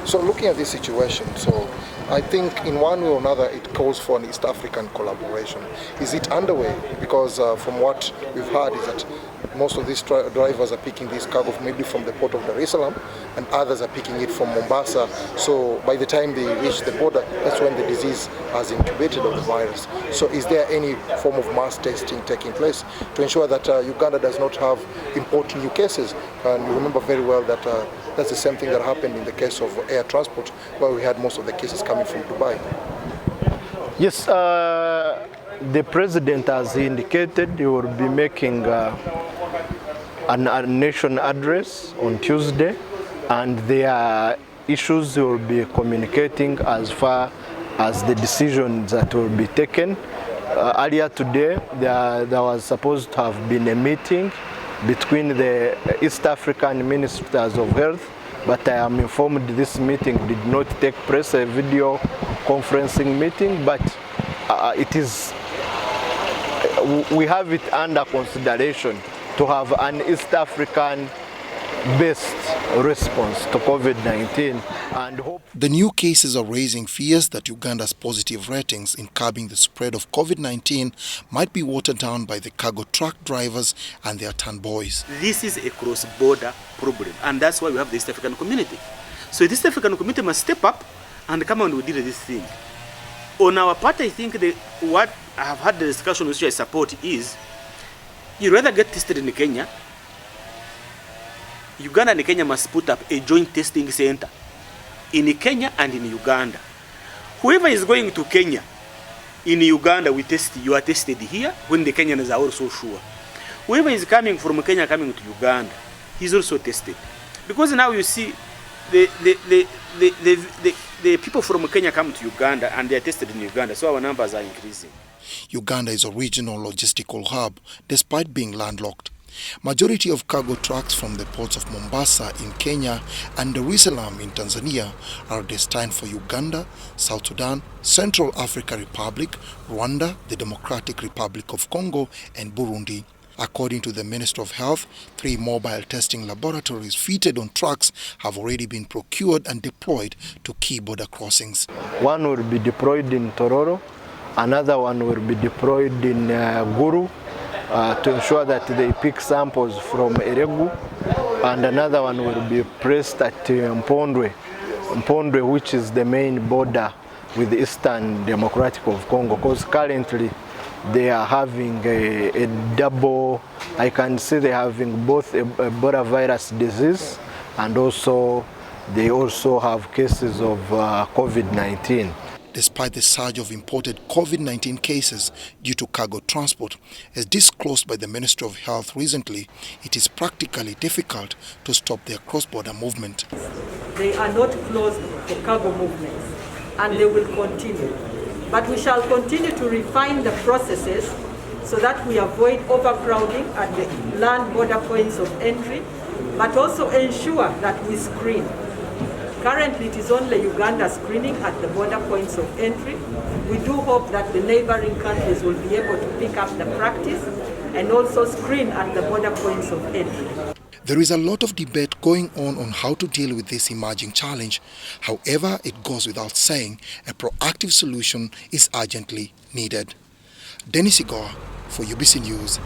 So looking at this situation, so I think in one way or another it calls for an East African collaboration. Is it underway? Because from what we've heard is that most of these drivers are picking this cargo maybe from the port of Dar es Salaam, and others are picking it from Mombasa. So by the time they reach the border, that's when the disease has incubated of the virus. So is there any form of mass testing taking place to ensure that Uganda does not have import new cases? And you remember very well that that's the same thing that happened in the case of air transport, where we had most of the cases coming from Dubai. Yes, the president has indicated he will be making a nation address on Tuesday, and there are issues he will be communicating as far as the decisions that will be taken. Earlier today, there was supposed to have been a meeting between the East African Ministers of Health, but I am informed this meeting did not take place, a video conferencing meeting, but we have it under consideration to have an East African based response to COVID-19 and hope. The new cases are raising fears that Uganda's positive ratings in curbing the spread of COVID-19 might be watered down by the cargo truck drivers and their turn boys. This is a cross-border problem, and that's why we have the East African community. So the East African community must step up and come and deal with this thing. On our part, I think what I have had the discussion which I support is you rather get tested in Kenya. Uganda and Kenya must put up a joint testing center in Kenya and in Uganda. Whoever is going to Kenya, in Uganda, you are tested here when the Kenyans are also sure. Whoever is coming from Kenya coming to Uganda, he's also tested. Because now you see the people from Kenya come to Uganda and they are tested in Uganda, so our numbers are increasing. Uganda is a regional logistical hub despite being landlocked. Majority of cargo trucks from the ports of Mombasa in Kenya and Dar es Salaam in Tanzania are destined for Uganda, South Sudan, Central African Republic, Rwanda, the Democratic Republic of Congo, and Burundi. According to the Minister of Health, 3 mobile testing laboratories fitted on trucks have already been procured and deployed to key border crossings. One will be deployed in Tororo, another one will be deployed in Guru, to ensure that they pick samples from Eregu, and another one will be placed at Mpondwe, which is the main border with the Eastern Democratic of Congo, because currently they are having a double, I can say they're having both Ebola virus disease and also they also have cases of COVID-19. Despite the surge of imported COVID-19 cases due to cargo transport, as disclosed by the Ministry of Health recently, it is practically difficult to stop their cross-border movement. They are not closed for cargo movements, and they will continue. But we shall continue to refine the processes so that we avoid overcrowding at the land border points of entry, but also ensure that we screen. Currently, it is only Uganda screening at the border points of entry. We do hope that the neighboring countries will be able to pick up the practice and also screen at the border points of entry. There is a lot of debate going on how to deal with this emerging challenge. However, it goes without saying, a proactive solution is urgently needed. Dennis Igoa for UBC News.